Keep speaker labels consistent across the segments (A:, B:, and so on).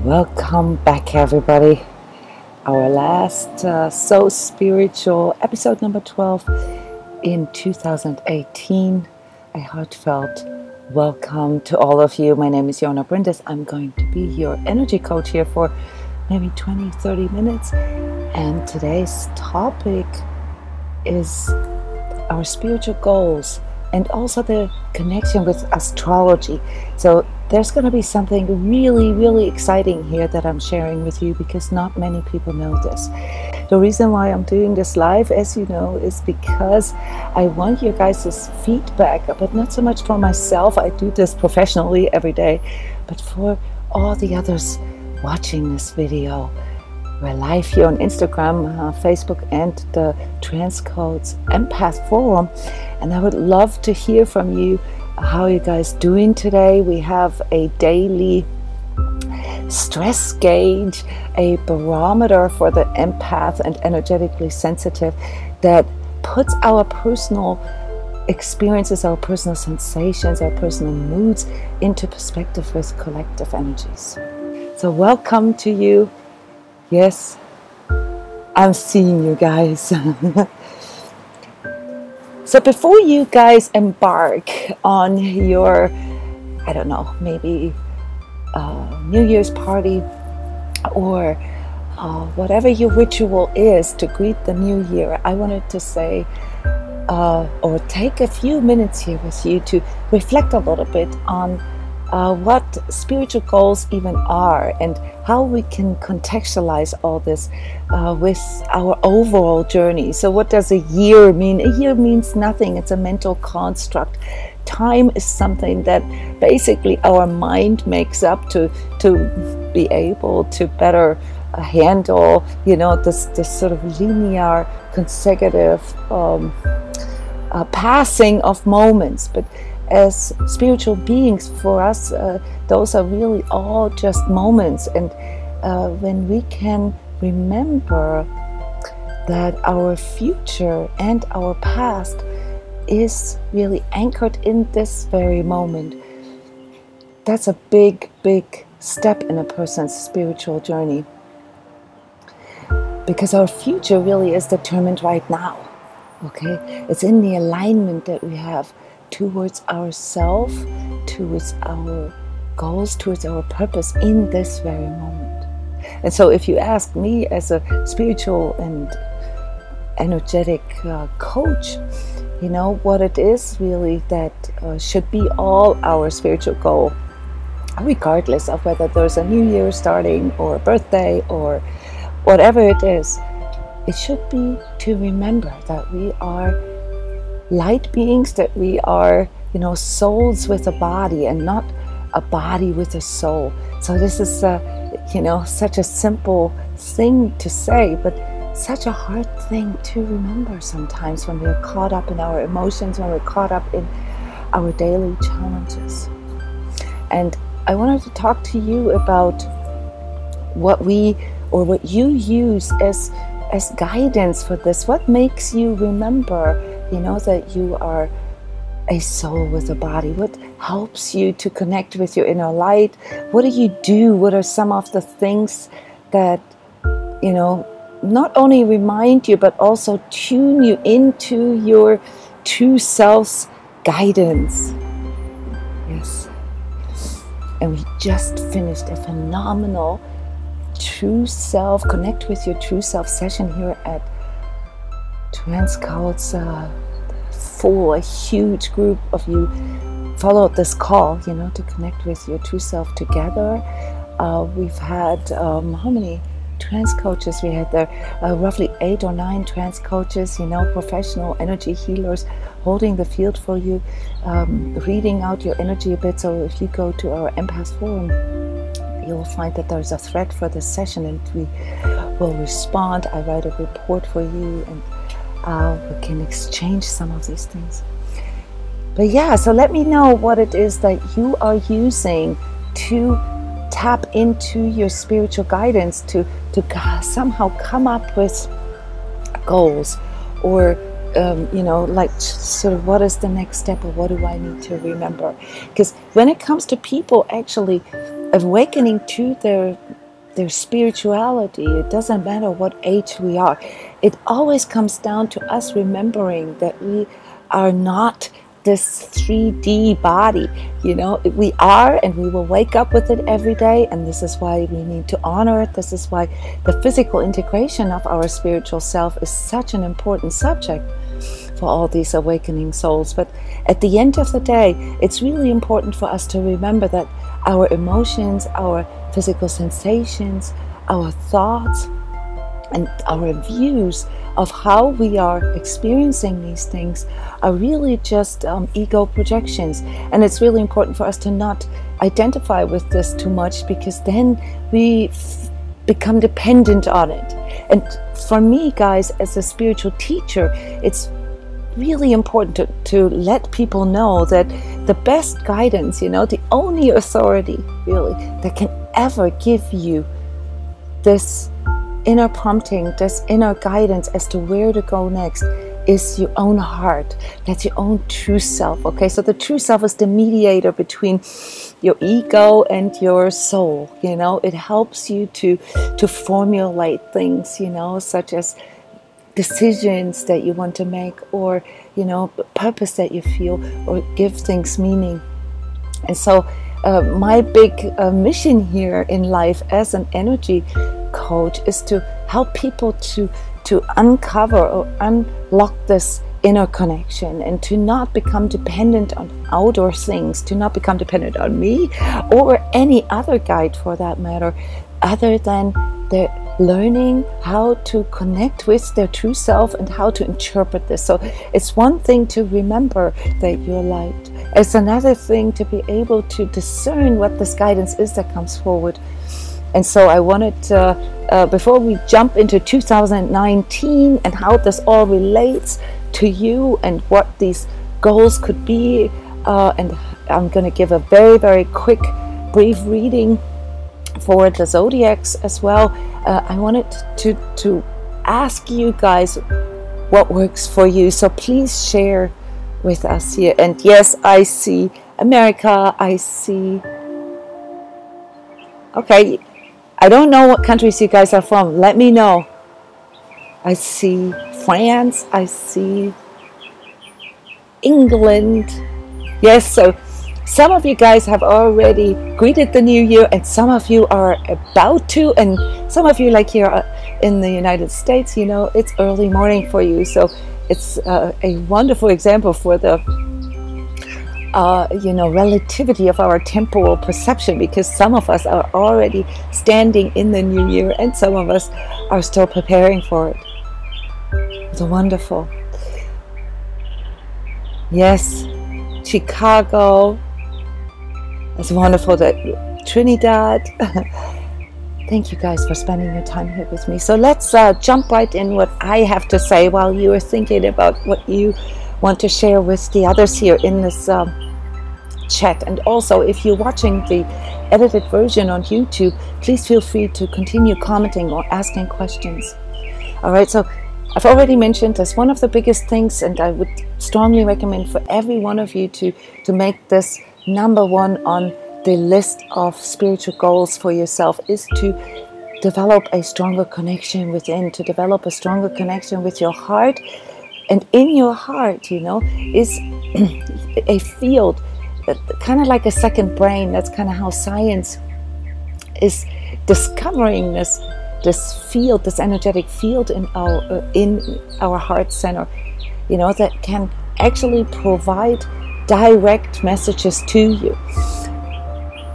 A: Welcome back, everybody. Our last So Spiritual episode number 12 in 2018. A heartfelt welcome to all of you. My name is Bryndis. I'm going to be your energy coach here for maybe 20-30 minutes. And today's topic is our spiritual goals and also the connection with astrology. So there's going to be something really exciting here that I'm sharing with you because not many people know this. The reason why I'm doing this live, as you know, is because I want you guys' feedback, but not so much for myself. I do this professionally every day, but for all the others watching this video. We're live here on Instagram, Facebook, and the transCODES empath forum, and I would love to hear from you. How are you guys doing today? We have a daily stress gauge, a barometer for the empath and energetically sensitive that puts our personal experiences, our personal sensations, our personal moods into perspective with collective energies. So welcome to you. Yes, I'm seeing you guys. So before you guys embark on your, I don't know, maybe New Year's party or whatever your ritual is to greet the new year, I wanted to say or take a few minutes here with you to reflect a little bit on what spiritual goals even are and how we can contextualize all this with our overall journey. So what does a year mean? A year means nothing. It's a mental construct. Time is something that basically our mind makes up to be able to better handle, you know, this sort of linear, consecutive passing of moments. But as spiritual beings, for us, those are really all just moments. And when we can remember that our future and our past is really anchored in this very moment, that's a big step in a person's spiritual journey. Because our future really is determined right now. Okay? It's in the alignment that we have towards ourselves, towards our goals, towards our purpose in this very moment. And so if you ask me as a spiritual and energetic coach, you know, what it is really that should be all our spiritual goal, regardless of whether there's a new year starting or a birthday or whatever it is, it should be to remember that we are light beings, that we are, you know, souls with a body and not a body with a soul. So this is, you know, such a simple thing to say, but such a hard thing to remember sometimes when we're caught up in our emotions, when we're caught up in our daily challenges. And I wanted to talk to you about what we, or what you use as guidance for this. What makes you remember, you know, that you are a soul with a body? What helps you to connect with your inner light? What do you do? What are some of the things that, you know, not only remind you, but also tune you into your true self's guidance? Yes. And we just finished a phenomenal True Self, Connect with Your True Self session here at transCODES. A huge group of you followed this call, you know, to connect with your true self together. We've had how many trans coaches we had there? Roughly 8 or 9 trans coaches, you know, professional energy healers holding the field for you, reading out your energy a bit. So if you go to our empath forum, you will find that there's a thread for this session, and we will respond. I write a report for you, and we can exchange some of these things. But yeah, so let me know what it is that you are using to tap into your spiritual guidance, to somehow come up with goals, or you know, like sort of what is the next step, or what do I need to remember? Because when it comes to people actually awakening to their their spirituality. It doesn't matter what age we are. It always comes down to us remembering that we are not this 3D body. You know, we are, and we will wake up with it every day, and this is why we need to honor it. This is why the physical integration of our spiritual self is such an important subject for all these awakening souls. But at the end of the day, it's really important for us to remember that our emotions, our physical sensations, our thoughts, and our views of how we are experiencing these things are really just ego projections. And it's really important for us to not identify with this too much, because then we become dependent on it. And for me, guys, as a spiritual teacher, it's really important to let people know that the best guidance, you know, the only authority really that can ever give you this inner prompting, this inner guidance as to where to go next, is your own heart. That's your own true self. Okay, so the true self is the mediator between your ego and your soul. You know, it helps you to formulate things, you know, such as decisions that you want to make, or, you know, purpose that you feel, or give things meaning. And so my big mission here in life as an energy coach is to help people to uncover or unlock this inner connection, and to not become dependent on outer things, to not become dependent on me or any other guide for that matter, other than the learning how to connect with their true self and how to interpret this. So it's one thing to remember that you're light. It's another thing to be able to discern what this guidance is that comes forward. And so I wanted to, before we jump into 2019 and how this all relates to you and what these goals could be, and I'm going to give a very, very quick, brief reading for the Zodiacs as well. I wanted to ask you guys what works for you. So please share with us here. And yes, I see America. I see... Okay, I don't know what countries you guys are from. Let me know. I see France. I see England. Yes, so some of you guys have already greeted the new year, and some of you are about to, and some of you, like here in the United States, you know, it's early morning for you. So it's a wonderful example for the you know, relativity of our temporal perception, because some of us are already standing in the new year and some of us are still preparing for it. It's wonderful. Yes, Chicago. It's wonderful that Trinidad. Thank you guys for spending your time here with me. So let's jump right in what I have to say while you are thinking about what you want to share with the others here in this chat. And also, if you're watching the edited version on YouTube, please feel free to continue commenting or asking questions. All right, so I've already mentioned as one of the biggest things, and I would strongly recommend for every one of you to make this #1 on the list of spiritual goals for yourself, is to develop a stronger connection within, to develop a stronger connection with your heart. And in your heart, you know, is a field, kind of like a second brain. That's kind of how science is discovering this field, this energetic field in our heart center, you know, that can actually provide direct messages to you.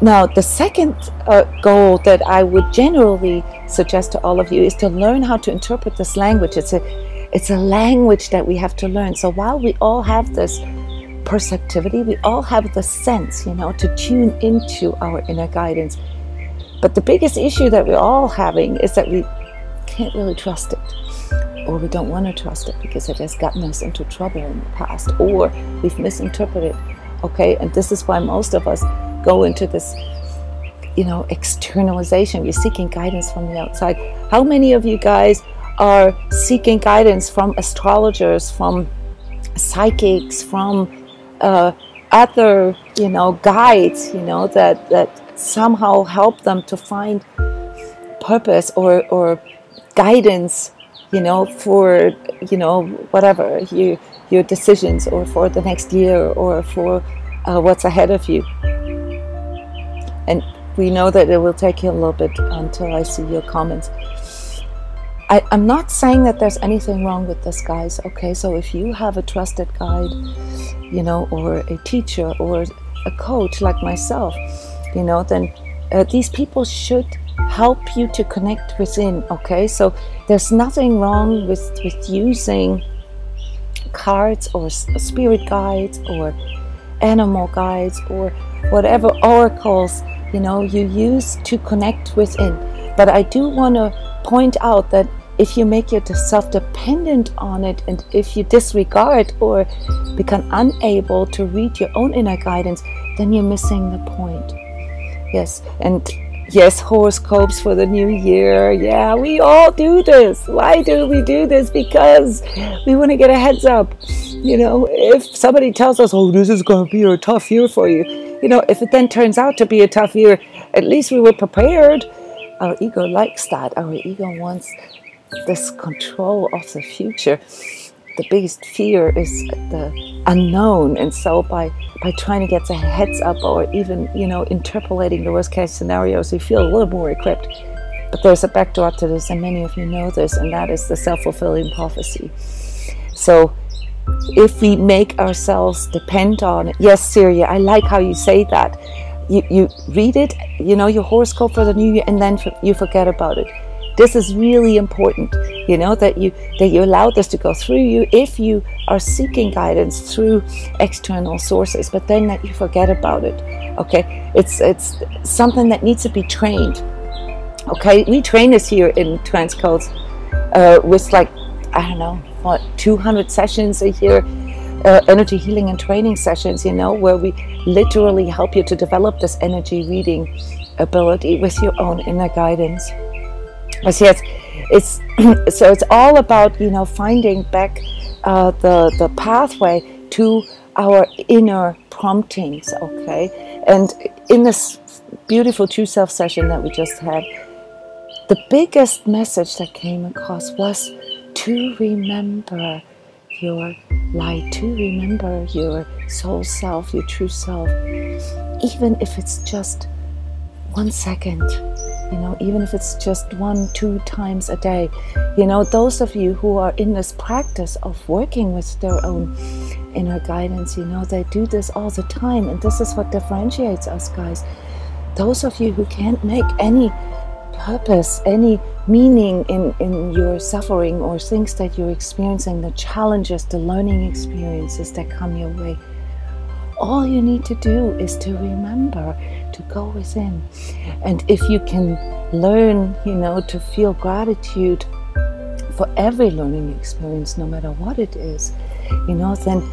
A: Now, the second goal that I would generally suggest to all of you is to learn how to interpret this language. It's a language that we have to learn. So while we all have this perceptivity, we all have the sense, you know, to tune into our inner guidance. But the biggest issue that we're all having is that we can't really trust it, or we don't want to trust it because it has gotten us into trouble in the past, or we've misinterpreted. Okay, and this is why most of us go into this, you know, externalization. We're seeking guidance from the outside. How many of you guys are seeking guidance from astrologers, from psychics, from other, you know, guides, you know, that somehow help them to find purpose or guidance, you know, for, you know, whatever, your decisions, or for the next year, or for what's ahead of you. And we know that it will take you a little bit until I see your comments. I'm not saying that there's anything wrong with this, guys, okay? So if you have a trusted guide, you know, or a teacher, or a coach like myself, you know, then these people should help you to connect within, okay? So there's nothing wrong with using cards or spirit guides or animal guides or whatever oracles, you know, you use to connect within. But I do want to point out that if you make yourself dependent on it, and if you disregard or become unable to read your own inner guidance, then you're missing the point. Yes, and yes, horoscopes for the new year. Yeah, we all do this. Why do we do this? Because we want to get a heads up. You know, if somebody tells us, oh, this is going to be a tough year for you, you know, if it then turns out to be a tough year, at least we were prepared. Our ego likes that. Our ego wants this control of the future. The biggest fear is the unknown, and so by trying to get the heads up, or even, you know, interpolating the worst case scenarios, we feel a little more equipped. But there's a backdoor to this, and many of you know this, and that is the self-fulfilling prophecy. So if we make ourselves depend on it, yes, Syria, I like how you say that. You read it, you know, your horoscope for the new year, and then you forget about it. This is really important, you know, that you allow this to go through you if you are seeking guidance through external sources, but then that you forget about it, okay? It's something that needs to be trained, okay? We train this here in transCODES with, like, I don't know, what, 200 sessions a year, energy healing and training sessions, you know, where we literally help you to develop this energy reading ability with your own inner guidance. But yes, so it's all about, you know, finding back the pathway to our inner promptings, okay? And in this beautiful True Self session that we just had, the biggest message that came across was to remember your light, to remember your soul self, your true self, even if it's just 1 second. You know, even if it's just 1-2 times a day. You know, those of you who are in this practice of working with their own inner guidance, you know, they do this all the time, and this is what differentiates us, guys. Those of you who can't make any purpose, any meaning in your suffering or things that you're experiencing, the challenges, the learning experiences that come your way, all you need to do is to remember to go within. And if you can learn, you know, to feel gratitude for every learning experience, no matter what it is, you know, then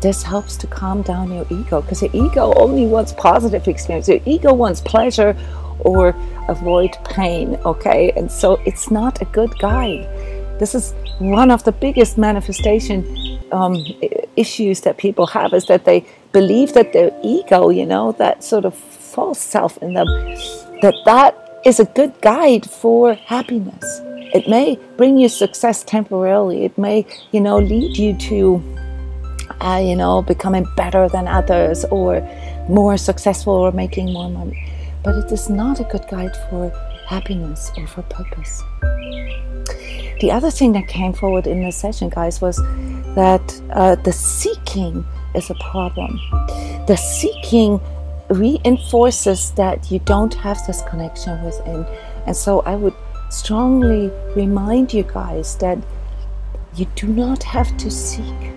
A: this helps to calm down your ego, because your ego only wants positive experience. Your ego wants pleasure or avoid pain, okay? And so it's not a good guide. This is one of the biggest manifestation issues that people have, is that they believe that their ego, you know, that sort of false self in them, that is a good guide for happiness. It may bring you success temporarily. It may, you know, lead you to, you know, becoming better than others, or more successful, or making more money. But it is not a good guide for happiness or for purpose. The other thing that came forward in this session, guys, was that the seeking is a problem. The seeking reinforces that you don't have this connection within. And so I would strongly remind you guys that you do not have to seek,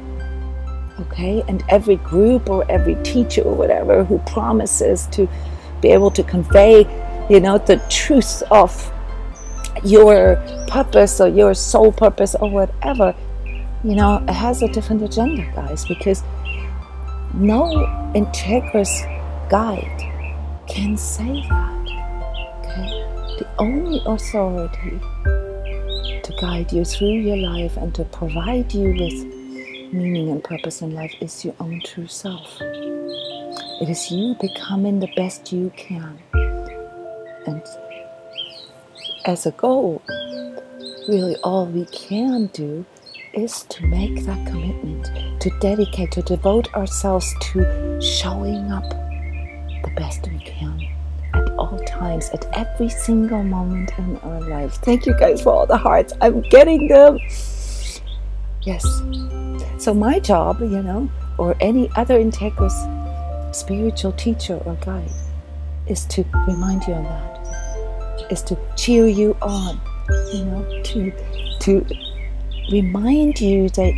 A: okay? And every group or every teacher or whatever who promises to be able to convey, you know, the truth of your purpose or your soul purpose or whatever, you know, it has a different agenda, guys, because no integrous guide can say that, okay? The only authority to guide you through your life and to provide you with meaning and purpose in life is your own true self. It is you becoming the best you can. And as a goal, really all we can do is to make that commitment, to dedicate, to devote ourselves to showing up the best we can at all times, at every single moment in our life. Thank you guys for all the hearts. I'm getting them. Yes. So my job, you know, or any other integrous spiritual teacher or guide, is to remind you of that, is to cheer you on, you know, to remind you that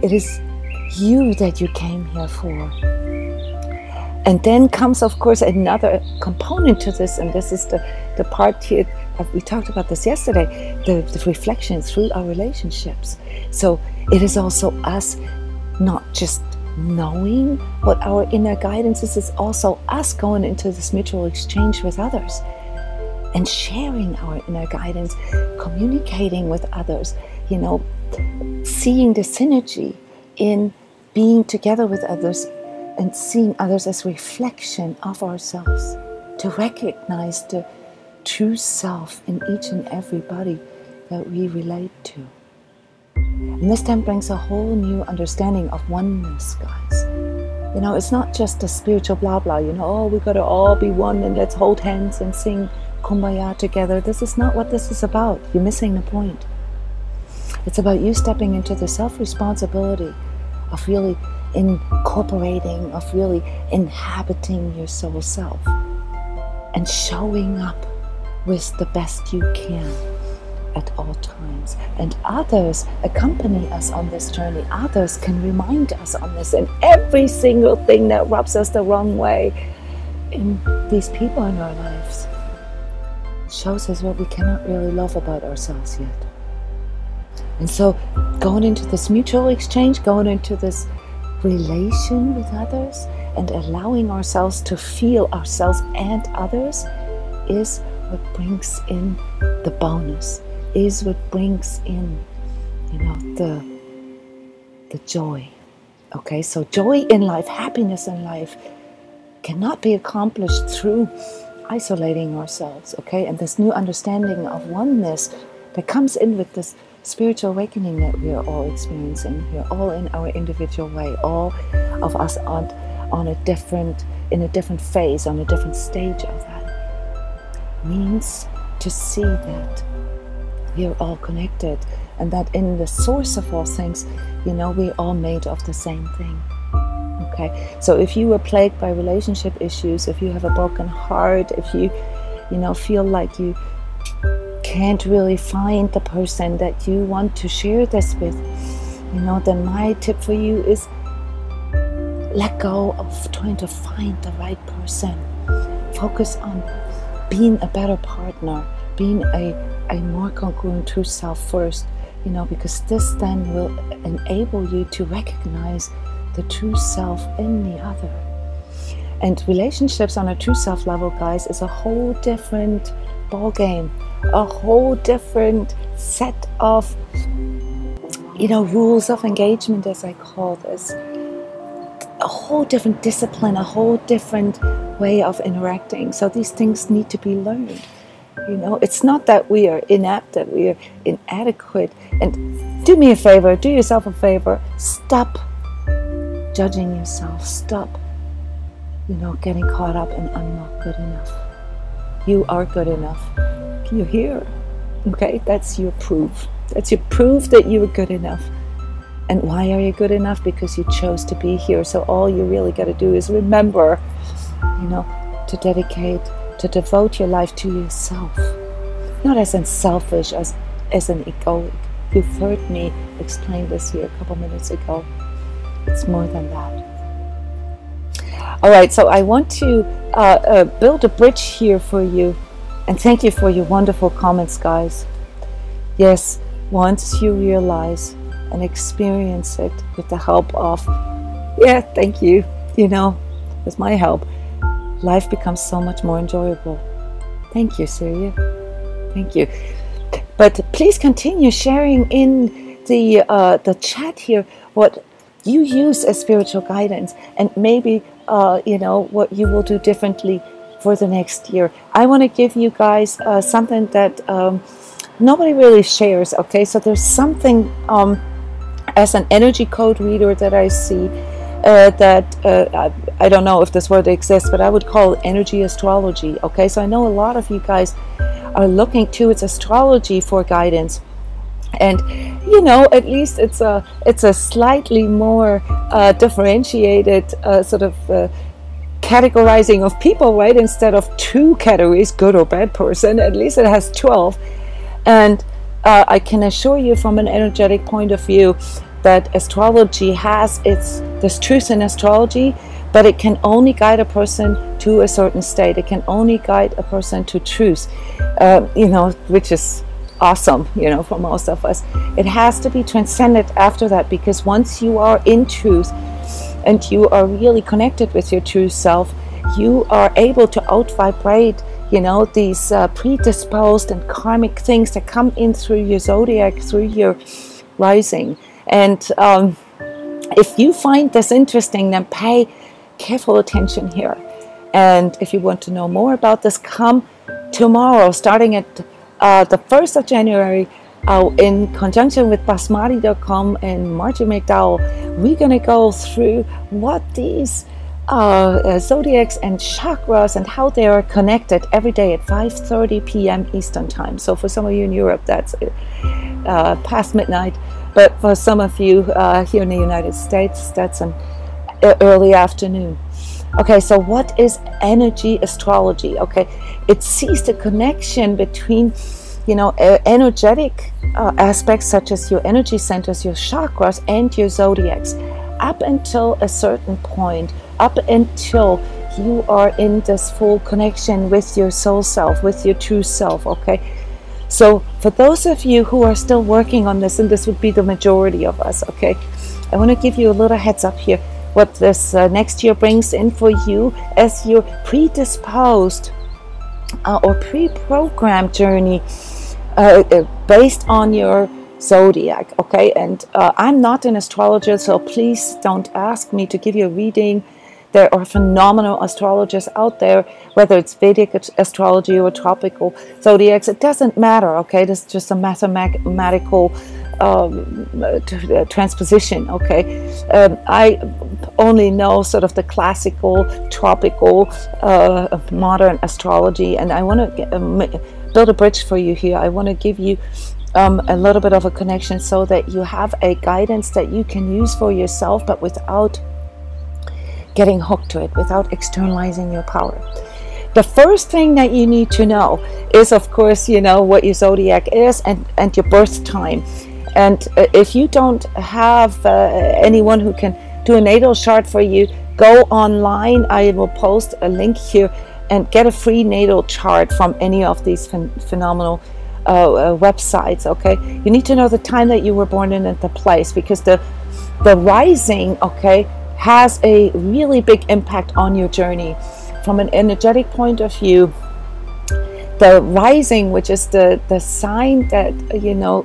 A: it is you that you came here for. And then comes, of course, another component to this, and this is the part here, we talked about this yesterday, the reflection through our relationships. So it is also us not just knowing what our inner guidance is, it's also us going into this mutual exchange with others and sharing our inner guidance, communicating with others, you know, seeing the synergy in being together with others and seeing others as reflection of ourselves, to recognize the true self in each and everybody that we relate to. And this then brings a whole new understanding of oneness, guys. You know, it's not just a spiritual blah blah, you know, oh, we gotta all be one and let's hold hands and sing Kumbaya together. This is not what this is about. You're missing the point. It's about you stepping into the self-responsibility of really incorporating, of really inhabiting your soul self and showing up with the best you can at all times. And others accompany us on this journey. Others can remind us on this, and every single thing that rubs us the wrong way in these people in our lives shows us what we cannot really love about ourselves yet. And so going into this mutual exchange, going into this relation with others and allowing ourselves to feel ourselves and others is what brings in the bonus, is what brings in, you know, the joy. Okay, so joy in life, happiness in life cannot be accomplished through isolating ourselves. Okay, and this new understanding of oneness that comes in with this spiritual awakening that we are all experiencing here, all in our individual way, all of us on a different, in a different phase, on a different stage of that, means to see that we are all connected, and that in the source of all things, you know, we're all made of the same thing. Okay, so if you were plagued by relationship issues, if you have a broken heart, if you know, feel like you can't really find the person that you want to share this with, you know, then my tip for you is let go of trying to find the right person. Focus on being a better partner, being a more congruent true self first, you know, because this then will enable you to recognize the true self in the other. And relationships on a true self level, guys, is a whole different ball game, a whole different set of, you know, rules of engagement, as I call this, a whole different discipline, a whole different way of interacting. So these things need to be learned. You know, it's not that we are inept, that we are inadequate. And do me a favor, do yourself a favor, stop judging yourself, stop, you know, getting caught up in I'm not good enough. You are good enough. You're here. Okay, that's your proof. That's your proof that you are good enough. And why are you good enough? Because you chose to be here. So all you really got to do is remember, you know, to dedicate, to devote your life to yourself. Not as unselfish, as an egoic. You've heard me explain this here a couple minutes ago. It's more than that. All right, so I want to build a bridge here for you. And thank you for your wonderful comments, guys. Yes, once you realize and experience it with the help of, yeah, thank you, you know, with my help, life becomes so much more enjoyable. Thank you, Syria. Thank you. But please continue sharing in the chat here what you use as spiritual guidance, and maybe you know, what you will do differently for the next year. I want to give you guys something that nobody really shares, okay? So there's something as an energy code reader that I see I don't know if this word exists, but I would call it energy astrology, okay? So I know a lot of you guys are looking towards astrology for guidance. And you know, at least it's a slightly more differentiated sort of categorizing of people, right? Instead of 2 categories, good or bad person, at least it has 12. And I can assure you from an energetic point of view that astrology has there's truth in astrology, but it can only guide a person to a certain state. It can only guide a person to truth, you know, which is awesome, you know, for most of us. It has to be transcended after that, because once you are in truth and you are really connected with your true self, you are able to out-vibrate, you know, these predisposed and karmic things that come in through your zodiac, through your rising. And if you find this interesting, then pay careful attention here. And if you want to know more about this, come tomorrow, starting at the 1st of January, in conjunction with basmati.com and Margie McDowell, we're going to go through what these zodiacs and chakras and how they are connected every day at 5:30 p.m. Eastern time. So for some of you in Europe, that's past midnight, but for some of you here in the United States, that's an early afternoon. Okay, so what is energy astrology? Okay, it sees the connection between, you know, energetic aspects such as your energy centers, your chakras, and your zodiacs, up until a certain point, up until you are in this full connection with your soul self, with your true self, okay? So for those of you who are still working on this, and this would be the majority of us, okay, I want to give you a little heads up here, what this next year brings in for you as your predisposed or pre-programmed journey based on your zodiac, okay? And I'm not an astrologer, so please don't ask me to give you a reading. There are phenomenal astrologers out there, whether it's Vedic astrology or tropical zodiacs, it doesn't matter, okay? This is just a mathematical transposition, okay? I only know sort of the classical, tropical, modern astrology, and I want to build a bridge for you here. I want to give you a little bit of a connection so that you have a guidance that you can use for yourself, but without getting hooked to it, without externalizing your power. The first thing that you need to know is, of course, you know, what your zodiac is and your birth time. And if you don't have anyone who can do a natal chart for you, go online. I will post a link here and get a free natal chart from any of these phenomenal websites, okay? You need to know the time that you were born in and the place, because the rising, okay, has a really big impact on your journey. From an energetic point of view, the rising, which is the sign that, you know,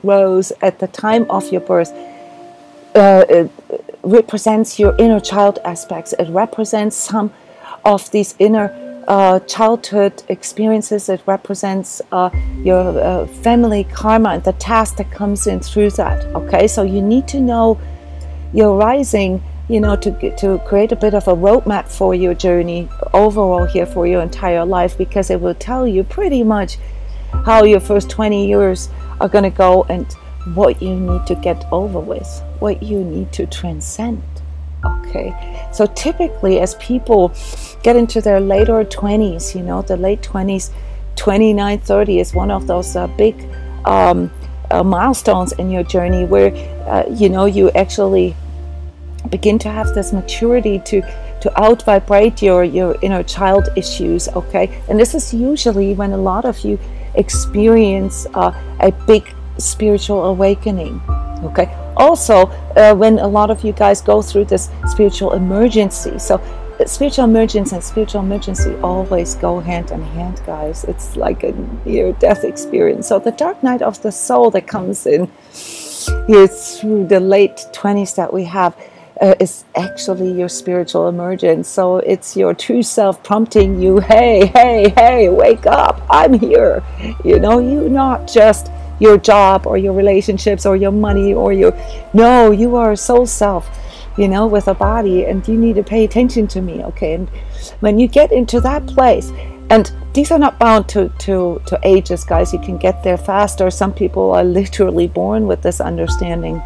A: rose at the time of your birth, it represents your inner child aspects. It represents some of these inner childhood experiences. It represents your family karma and the task that comes in through that, okay? So you need to know your rising, you know, to create a bit of a roadmap for your journey overall here for your entire life, because it will tell you pretty much how your first 20 years are going to go and what you need to get over with, what you need to transcend, okay? So typically as people get into their later 20s, you know, the late 20s, 29, 30 is one of those big milestones in your journey where you know, you actually begin to have this maturity to out-vibrate your inner child issues, okay? And this is usually when a lot of you experience a big spiritual awakening, okay? Also when a lot of you guys go through this spiritual emergency. So spiritual emergence and spiritual emergency always go hand in hand, guys. It's like a near-death experience. So the dark night of the soul that comes in here through the late 20s that we have, is actually your spiritual emergence. So it's your true self prompting you, hey, hey, hey, wake up, I'm here. You know, you're not just your job or your relationships or your money or your, no, you are a soul self, you know, with a body, and you need to pay attention to me, okay? And when you get into that place, and these are not bound to ages, guys, you can get there faster. Some people are literally born with this understanding.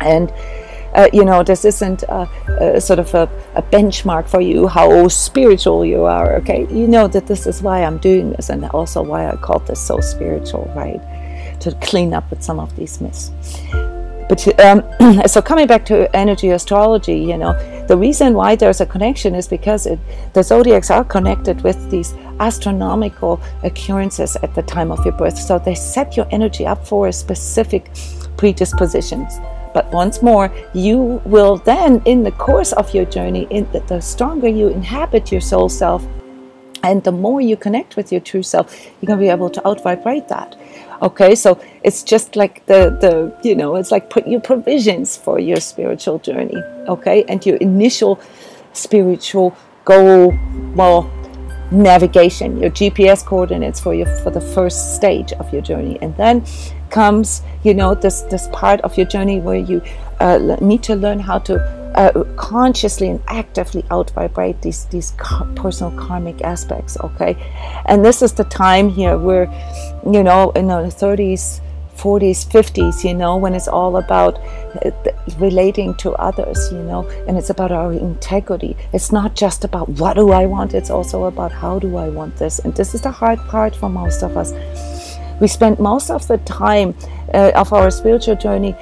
A: And you know, this isn't sort of a benchmark for you, how spiritual you are, okay? You know that this is why I'm doing this, and also why I call this so spiritual, right? To clean up with some of these myths. But so coming back to energy astrology, you know, the reason why there's a connection is because the zodiacs are connected with these astronomical occurrences at the time of your birth. So they set your energy up for a specific predispositions. But once more, you will then, in the course of your journey, the stronger you inhabit your soul self, and the more you connect with your true self, you're going to be able to out-vibrate that. Okay, so it's just like you know, it's like put your provisions for your spiritual journey, okay, and your initial spiritual goal, well, navigation, your GPS coordinates for the first stage of your journey. And then comes, you know, this part of your journey where you need to learn how to consciously and actively out-vibrate these personal karmic aspects, okay? And this is the time here where, you know, in the 30s, 40s, 50s, you know, when it's all about relating to others, you know, and it's about our integrity. It's not just about what do I want, it's also about how do I want this. And this is the hard part for most of us. We spend most of the time of our spiritual journey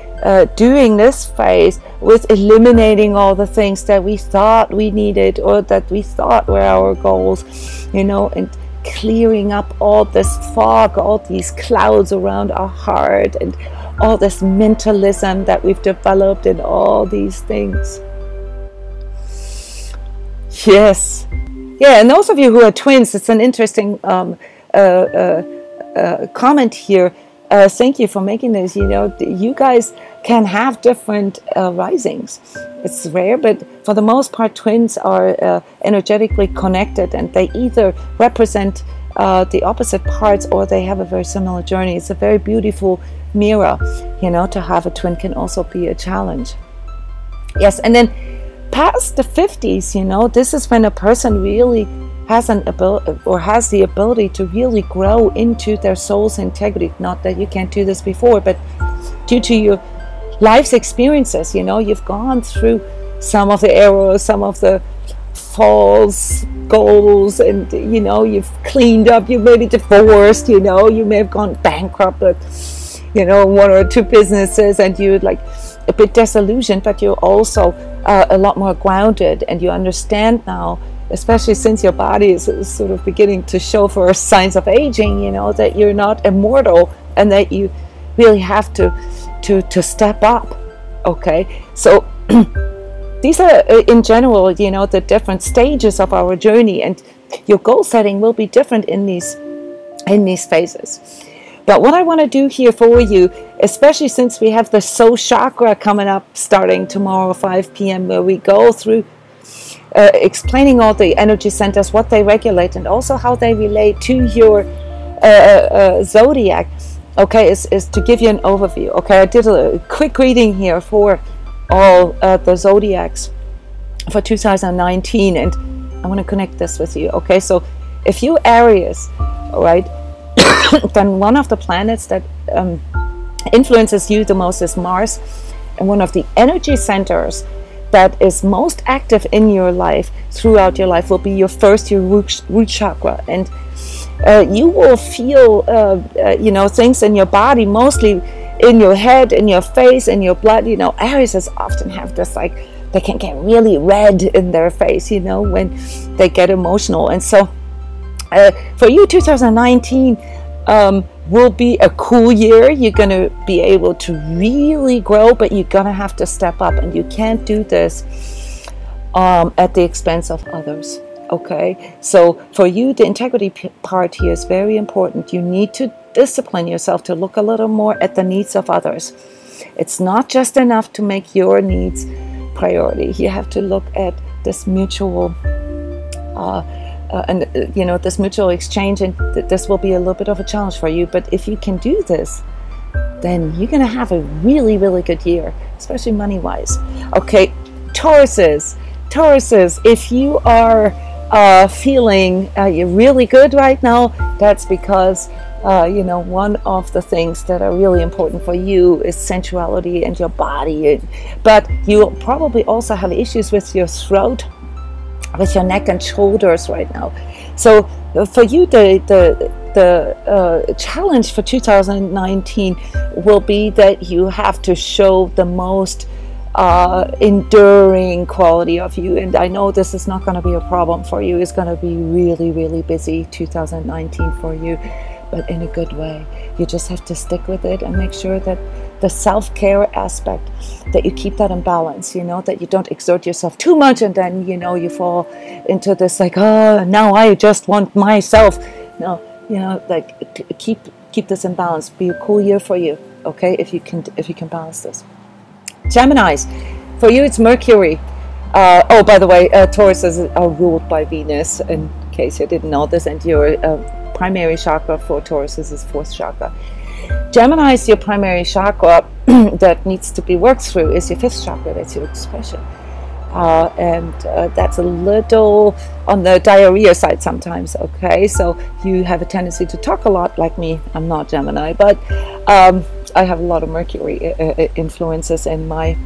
A: doing this phase with eliminating all the things that we thought we needed or that we thought were our goals, you know, and clearing up all this fog, all these clouds around our heart, and all this mentalism that we've developed in all these things. Yes. Yeah, and those of you who are twins, it's an interesting comment here. Thank you for making this. You know, you guys can have different risings. It's rare, but for the most part, twins are energetically connected, and they either represent the opposite parts or they have a very similar journey. It's a very beautiful mirror. You know, to have a twin can also be a challenge. Yes, and then past the 50s, you know, this is when a person really has an ability, or has the ability to really grow into their soul's integrity. Not that you can't do this before, but due to your life's experiences, you know, you've gone through some of the errors, some of the false goals, and, you know, you've cleaned up, you may be divorced, you know, you may have gone bankrupt with, you know, 1 or 2 businesses, and you're like a bit disillusioned, but you're also a lot more grounded, and you understand now, especially since your body is sort of beginning to show for signs of aging, you know, that you're not immortal, and that you really have to step up, okay? So these are, in general, you know, the different stages of our journey, and your goal setting will be different in these phases. But what I want to do here for you, especially since we have the soul chakra coming up starting tomorrow 5 p.m. where we go through explaining all the energy centers, what they regulate, and also how they relate to your zodiac, okay, is to give you an overview. Okay, I did a quick reading here for all the zodiacs for 2019, and I want to connect this with you. Okay, so if you Aries, all right, then one of the planets that influences you the most is Mars, and one of the energy centers that is most active in your life throughout your life will be your root chakra. And you will feel you know, things in your body, mostly in your head, in your face, in your blood. You know, Aries often have this, like, they can get really red in their face, you know, when they get emotional. And so for you, 2019 will be a cool year. You're going to be able to really grow, but you're going to have to step up, and you can't do this at the expense of others. Okay, so for you, the integrity part here is very important. You need to discipline yourself to look a little more at the needs of others. It's not just enough to make your needs priority. You have to look at this mutual this mutual exchange, and this will be a little bit of a challenge for you. But if you can do this, then you're going to have a really, really good year, especially money-wise. Okay, Tauruses, if you are feeling you're really good right now, that's because one of the things that are really important for you is sensuality and your body. But you probably also have issues with your throat, with your neck and shoulders right now. So for you, the challenge for 2019 will be that you have to show the most enduring quality of you. And I know this is not going to be a problem for you. It's going to be really, really busy 2019 for you, but in a good way. You just have to stick with it and make sure that the self-care aspect, that you keep that in balance, that you don't exert yourself too much, and then you fall into this like, oh, now I just want myself. No, keep this in balance. Be a cool year for you, okay, if you can balance this. Geminis, for you it's Mercury. Oh, by the way, Tauruses are ruled by Venus, in case you didn't know this, and your primary chakra for Tauruses is 4th chakra. Geminis, your primary chakra that needs to be worked through is your 5th chakra. That's your expression. And that's a little on the diarrhea side sometimes, okay? So you have a tendency to talk a lot like me. I'm not Gemini, but I have a lot of Mercury influences in my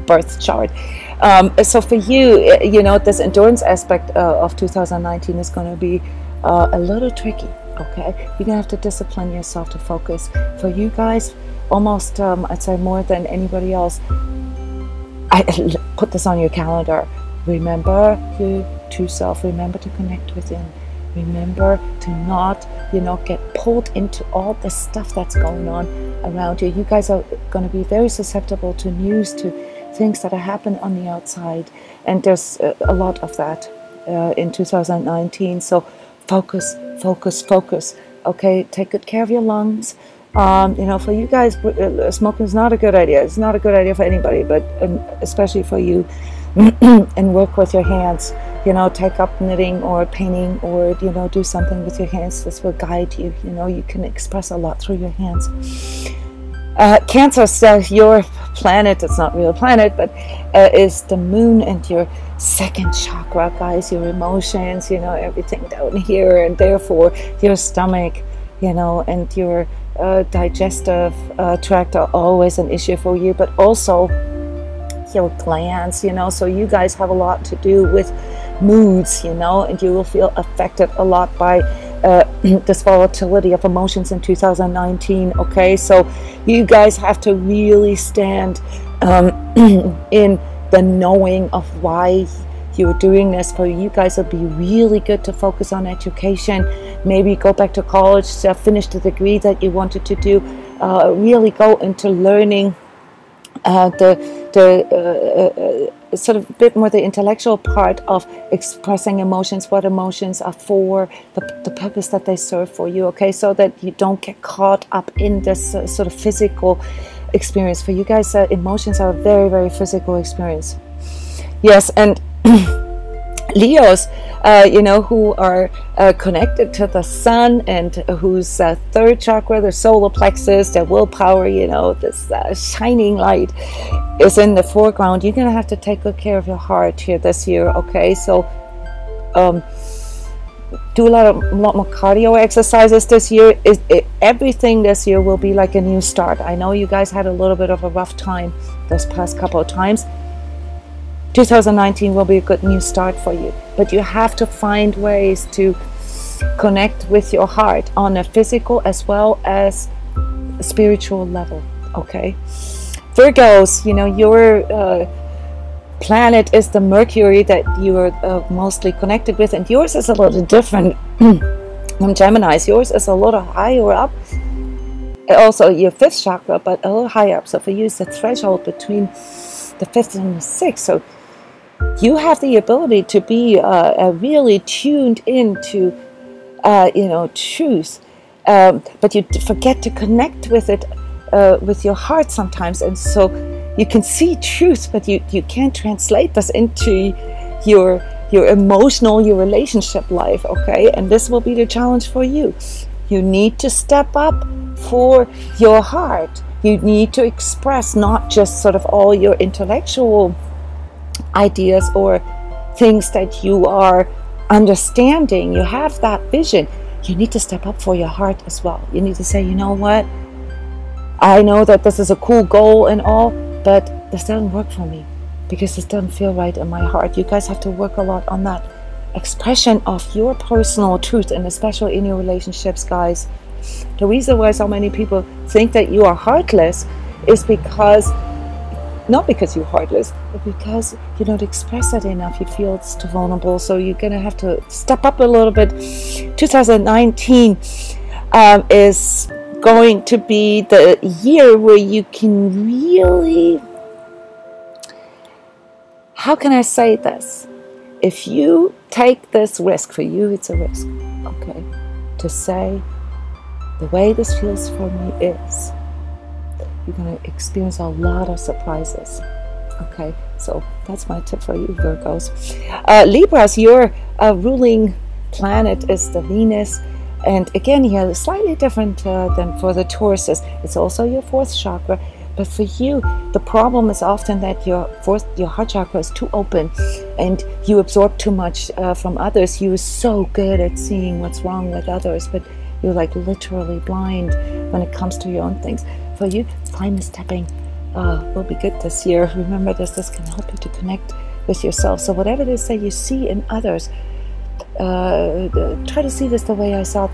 A: birth chart. So for you, this endurance aspect of 2019 is going to be a little tricky, okay? You're going to have to discipline yourself to focus. For you guys, almost, I'd say more than anybody else, I put this on your calendar. Remember your true self. Remember to connect within. Remember to not, get pulled into all the stuff that's going on around you. You guys are going to be very susceptible to news, to things that are happening on the outside. And there's a lot of that in 2019. So focus. Okay, take good care of your lungs. For you guys, smoking is not a good idea. It's not a good idea for anybody, but especially for you. And work with your hands. Take up knitting or painting, or do something with your hands. This will guide you. You can express a lot through your hands. Cancer, so your planet, it's not real planet, but is the moon and your 2nd chakra, guys. Your emotions, everything down here, and therefore your stomach, and your digestive tract are always an issue for you, but also your glands, so you guys have a lot to do with moods, and you will feel affected a lot by this volatility of emotions in 2019, okay? So you guys have to really stand in the knowing of why you're doing this. For you guys, it'll be really good to focus on education. Maybe go back to college, finish the degree that you wanted to do. Really go into learning sort of a bit more the intellectual part of expressing emotions, what emotions are for, the purpose that they serve for you, okay? So that you don't get caught up in this sort of physical experience. For you guys, emotions are a very, very physical experience. Yes, and Leos, who are connected to the sun, and whose 3rd chakra, their solar plexus, their willpower, this shining light is in the foreground. You're going to have to take good care of your heart here this year, okay? So do a lot more cardio exercises this year. Everything this year will be like a new start. I know you guys had a little bit of a rough time those past couple of times. 2019 will be a good new start for you, but you have to find ways to connect with your heart on a physical as well as spiritual level, okay? Virgos, your planet is the Mercury that you are mostly connected with, and yours is a little different from Gemini's. Yours is a little higher up, also your 5th chakra, but a little higher up. So for you, it's the threshold between the 5th and the 6th. So you have the ability to be really tuned into, truth, but you forget to connect with it, with your heart sometimes. And so you can see truth, but you can't translate this into your emotional, your relationship life, okay? And this will be the challenge for you. You need to step up for your heart. You need to express not just sort of all your intellectual ideas or things that you are understanding. You have that vision. You need to step up for your heart as well. You need to say, you know what? I know that this is a cool goal and all, but this doesn't work for me because this doesn't feel right in my heart. You guys have to work a lot on that expression of your personal truth, and especially in your relationships, guys. The reason why so many people think that you are heartless is because, not because you're heartless, but because you don't express it enough. You feel it's too vulnerable, so you're gonna have to step up a little bit. 2019 is going to be the year where you can really, how can I say this? If you take this risk, for you it's a risk, okay, to say, the way this feels for me is, you're going to experience a lot of surprises, okay? So that's my tip for you, Virgos. Libras, your ruling planet is the Venus. And again, here, slightly different than for the Tauruses. It's also your 4th chakra. But for you, the problem is often that your heart chakra is too open and you absorb too much from others. You're so good at seeing what's wrong with others, but you're like literally blind when it comes to your own things. For you, kindness tapping will be good this year. Remember this can help you to connect with yourself. So whatever it is that you see in others, try to see this the way I said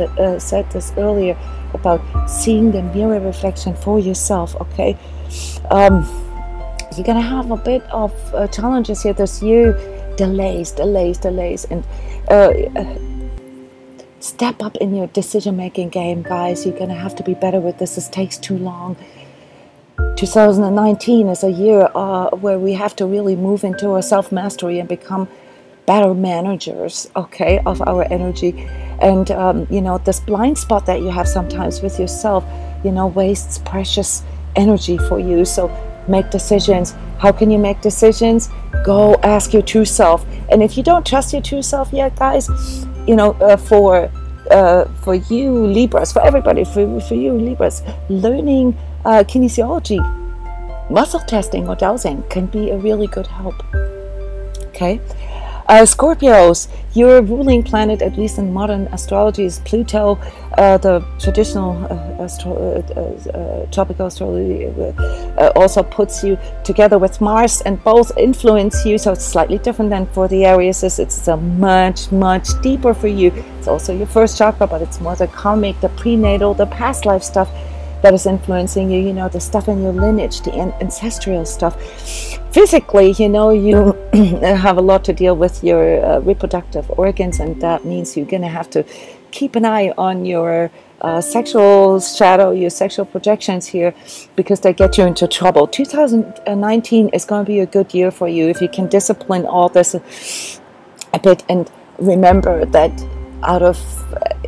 A: this earlier about seeing the mirror reflection for yourself, okay? You're gonna have a bit of challenges here this year, delays, and step up in your decision-making game, guys. You're gonna have to be better with this. This takes too long. 2019 is a year where we have to really move into a self-mastery and become better managers, okay, of our energy. And you know, this blind spot that you have sometimes with yourself, you know, wastes precious energy for you. So make decisions. How can you make decisions? Go ask your true self. And if you don't trust your true self yet, guys, you know, for you Libras, for everybody, for you Libras, learning kinesiology, muscle testing or dowsing can be a really good help, okay? Scorpios, your ruling planet, at least in modern astrology, is Pluto. The traditional tropical astrology also puts you together with Mars, and both influence you, so it's slightly different than for the Aries. It's a much deeper for you. It's also your 1st chakra, but it's more the karmic, the prenatal, the past life stuff that is influencing you, you know, the stuff in your lineage, the ancestral stuff. Physically, you know, you have a lot to deal with your reproductive organs, and that means you're going to have to keep an eye on your sexual shadow, your sexual projections here, because they get you into trouble. 2019 is going to be a good year for you if you can discipline all this a bit, and remember that out of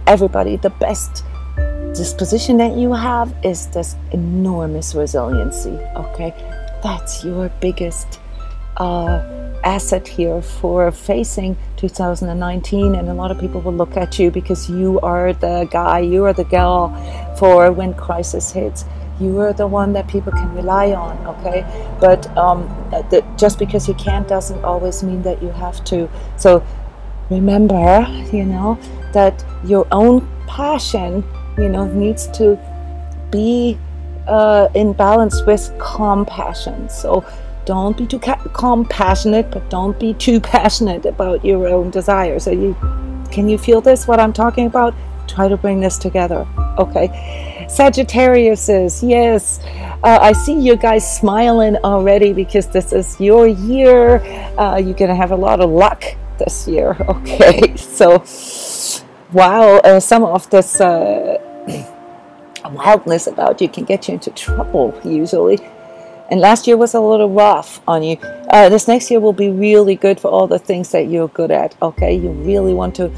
A: everybody, the best disposition that you have is this enormous resiliency, okay? That's your biggest asset here for facing 2019, and a lot of people will look at you because you are the guy, you are the gal for when crisis hits. You are the one that people can rely on, okay? But just because you can't doesn't always mean that you have to. So remember, you know, that your own passion, you know, needs to be in balance with compassion. So don't be too compassionate, but don't be too passionate about your own desires. So can you feel this, what I'm talking about? Try to bring this together, okay? Sagittarius is, yes, I see you guys smiling already because this is your year. You're gonna have a lot of luck this year, okay? So wow, some of this wildness about you can get you into trouble usually, and last year was a little rough on you. This next year will be really good for all the things that you're good at, okay? You really want to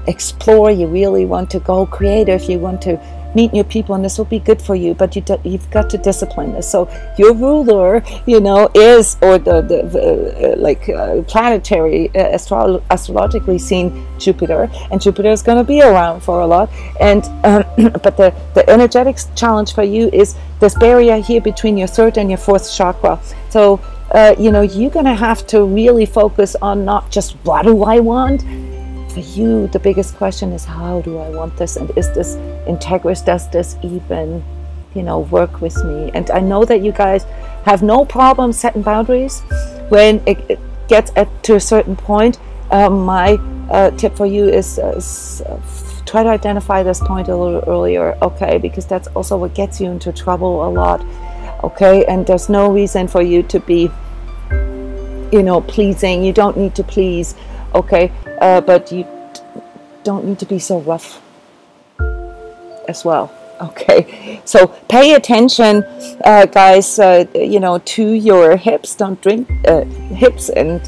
A: explore, you really want to go creative, you want to meet new people, and this will be good for you, but you've got to discipline this. So your ruler, you know, is, or the planetary, astrologically seen, Jupiter, and Jupiter is going to be around for a lot. And but the energetic challenge for you is this barrier here between your third and your fourth chakra. So you know, you're going to have to really focus on not just what do I want. For you, the biggest question is, how do I want this, and is this integrous? Does this even, you know, work with me? And I know that you guys have no problem setting boundaries when it gets to a certain point. My tip for you is try to identify this point a little earlier, okay? Because that's also what gets you into trouble a lot, okay? And there's no reason for you to be, you know, pleasing. You don't need to please, okay? But you don't need to be so rough as well, okay? So pay attention, guys, you know, to your hips. Don't drink hips, and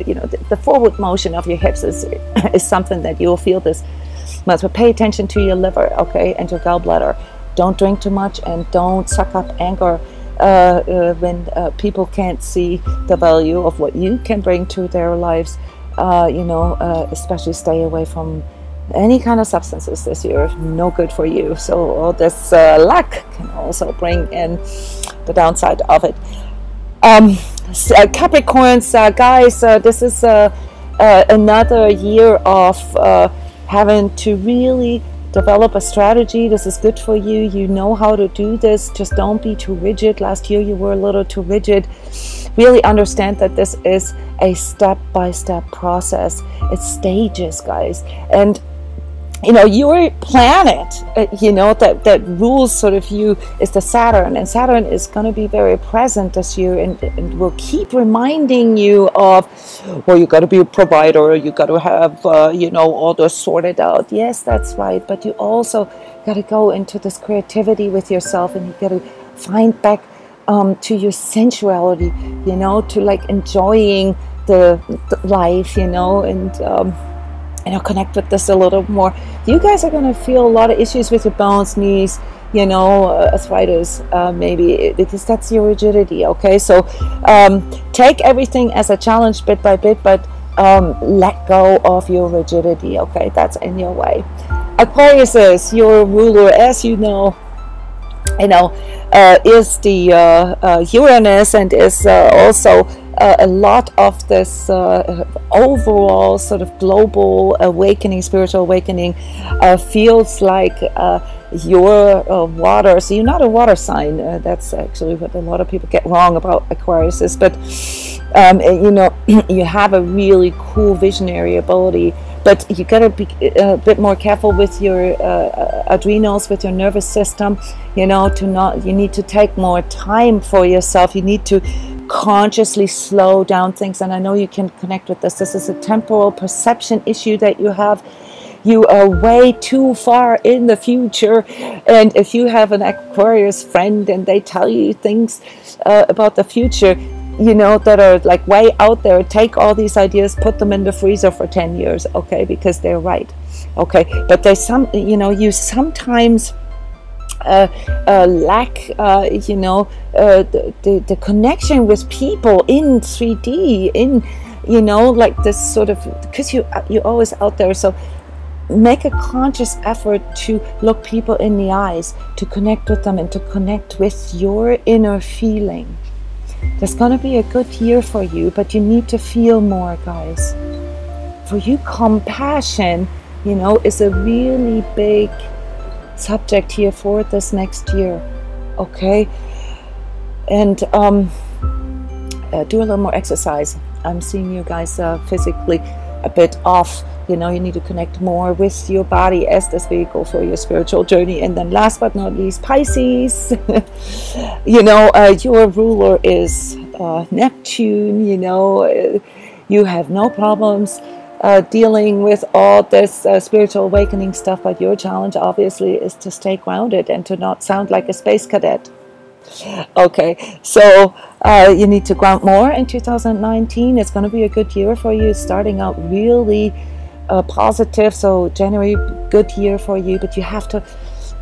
A: you know, the forward motion of your hips is something that you'll feel this much. But pay attention to your liver, okay, and your gallbladder. Don't drink too much, and don't suck up anger when people can't see the value of what you can bring to their lives. You know, especially stay away from any kind of substances this year. No good for you. So all this lack can also bring in the downside of it. Capricorns, guys, this is another year of having to really develop a strategy. This is good for you. You know how to do this. Just don't be too rigid. Last year you were a little too rigid. Really understand that this is a step-by-step process. It's stages, guys. And you know, your planet, you know, that rules sort of you is the Saturn, and Saturn is going to be very present this year, and will keep reminding you of, well, you got to be a provider, you got to have, you know, all this sorted out. Yes, that's right, but you also got to go into this creativity with yourself, and you got to find back to your sensuality, you know, to like enjoying the life, you know, and you know, connect with this a little more. You guys are going to feel a lot of issues with your bones, knees, you know, arthritis, maybe, because that's your rigidity, okay? So take everything as a challenge bit by bit, but let go of your rigidity, okay? That's in your way. Aquarius is your ruler, as you know, is the Uranus, and is also a lot of this overall sort of global awakening, spiritual awakening, feels like your water. So you're not a water sign. That's actually what a lot of people get wrong about Aquarius is. But you know, you have a really cool visionary ability. But you gotta be a bit more careful with your adrenals, with your nervous system. You know, you need to take more time for yourself. You need to consciously slow down things. And I know you can connect with this. This is a temporal perception issue that you have. You are way too far in the future. And if you have an Aquarius friend and they tell you things about the future, you know, that are like way out there, take all these ideas, put them in the freezer for 10 years, okay, because they're right, okay? But you know, you sometimes lack, you know, the connection with people in 3D, in, you know, like this sort of, because you're always out there. So make a conscious effort to look people in the eyes, to connect with them, and to connect with your inner feeling. There's going to be a good year for you, but you need to feel more, guys. For you, compassion, you know, is a really big subject here for this next year, okay? And do a little more exercise. I'm seeing you guys physically a bit off. You know, you need to connect more with your body as this vehicle for your spiritual journey. And then last but not least, Pisces. You know, your ruler is Neptune. You know, you have no problems dealing with all this spiritual awakening stuff, but your challenge obviously is to stay grounded and to not sound like a space cadet. Okay, so you need to ground more in 2019. It's going to be a good year for you, starting out really positive. So January, good year for you, but you have to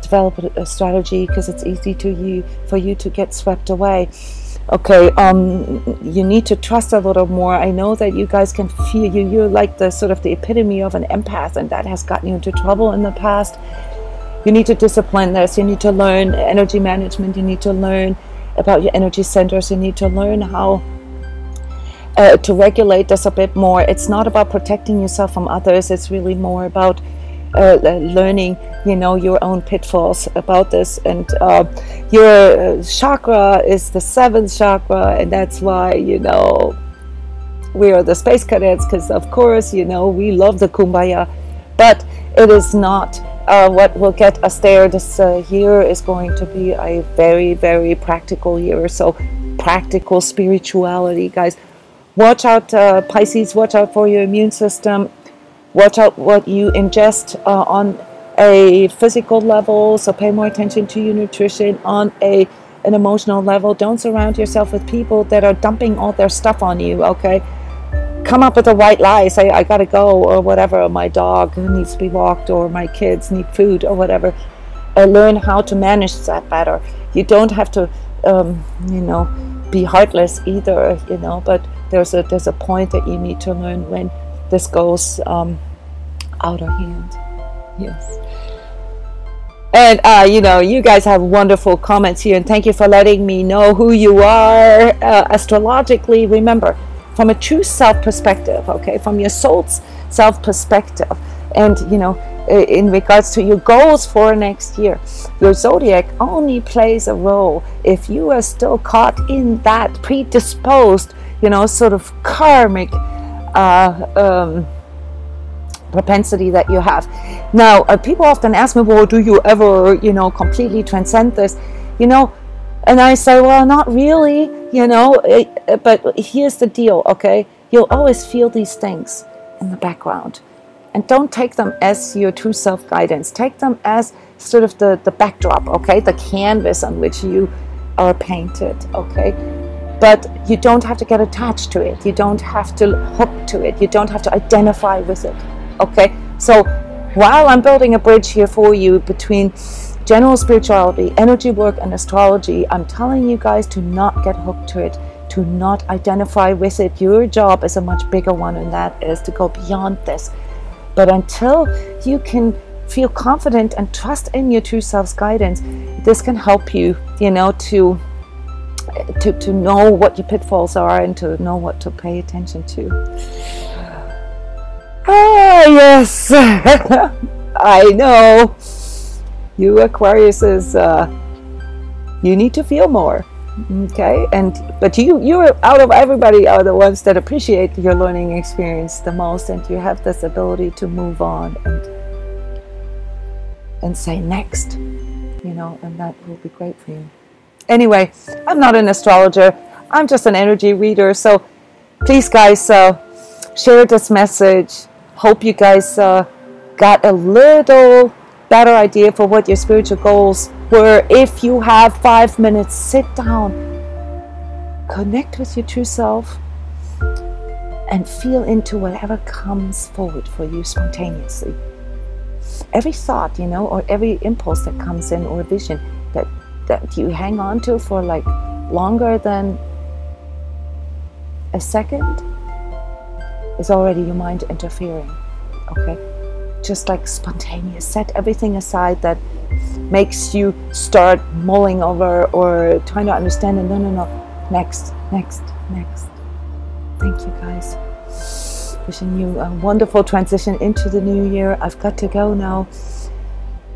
A: develop a strategy, because it's easy for you to get swept away. Okay, you need to trust a little more. I know that you guys can feel you're like the sort of the epitome of an empath, and that has gotten you into trouble in the past. You need to discipline this. You need to learn energy management. You need to learn about your energy centers. You need to learn how to regulate this a bit more. It's not about protecting yourself from others. It's really more about learning, you know, your own pitfalls about this. And your chakra is the 7th chakra, and that's why, you know, we are the space cadets, because of course, you know, we love the kumbaya, but it is not what will get us there. This year is going to be a very, very practical year. So practical spirituality, guys. Watch out, Pisces, watch out for your immune system. Watch out what you ingest on a physical level. So pay more attention to your nutrition. On an emotional level, don't surround yourself with people that are dumping all their stuff on you, okay? Come up with a white lie. Say, I gotta go, or whatever. Or my dog needs to be walked, or my kids need food, or whatever. Learn how to manage that better. You don't have to, you know, be heartless either, you know, but there's a point that you need to learn when this goes out of hand. Yes. And you know, you guys have wonderful comments here, and thank you for letting me know who you are astrologically. Remember, from a true self perspective, okay, from your soul's self perspective, and you know, in regards to your goals for next year, your zodiac only plays a role if you are still caught in that predisposed, you know, sort of karmic propensity that you have. Now, people often ask me, well, do you ever, you know, completely transcend this, you know? And I say, well, not really, you know, but here's the deal, okay? You'll always feel these things in the background, and don't take them as your true self-guidance. Take them as sort of the backdrop, okay? The canvas on which you are painted, okay? But you don't have to get attached to it. You don't have to hook to it. You don't have to identify with it. Okay? So while I'm building a bridge here for you between general spirituality, energy work, and astrology, I'm telling you guys to not get hooked to it, to not identify with it. Your job is a much bigger one, and that is to go beyond this. But until you can feel confident and trust in your true self's guidance, this can help you, you know, to know what your pitfalls are and to know what to pay attention to. Ah, yes. I know. You Aquariuses, you need to feel more. Okay? But you're out of everybody are the ones that appreciate your learning experience the most, and you have this ability to move on and say next, you know, and that will be great for you. Anyway, I'm not an astrologer. I'm just an energy reader. So please, guys, share this message. Hope you guys got a little better idea for what your spiritual goals were. If you have 5 minutes, sit down, connect with your true self, and feel into whatever comes forward for you spontaneously. Every thought, you know, or every impulse that comes in, or vision that you hang on to for like longer than a second is already your mind interfering. Okay? Just like spontaneous. Set everything aside that makes you start mulling over or trying to understand. And no. Next. Thank you, guys. Wishing you a wonderful transition into the new year. I've got to go now.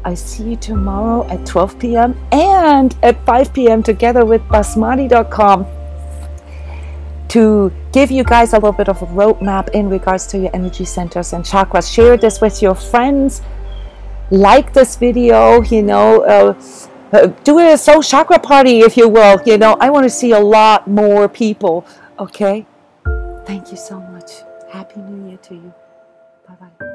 A: I see you tomorrow at 12 p.m. and at 5 p.m. together with basmati.com to give you guys a little bit of a roadmap in regards to your energy centers and chakras. Share this with your friends. Like this video, you know, do a soul chakra party, if you will. You know, I want to see a lot more people. Okay? Thank you so much. Happy New Year to you. Bye-bye.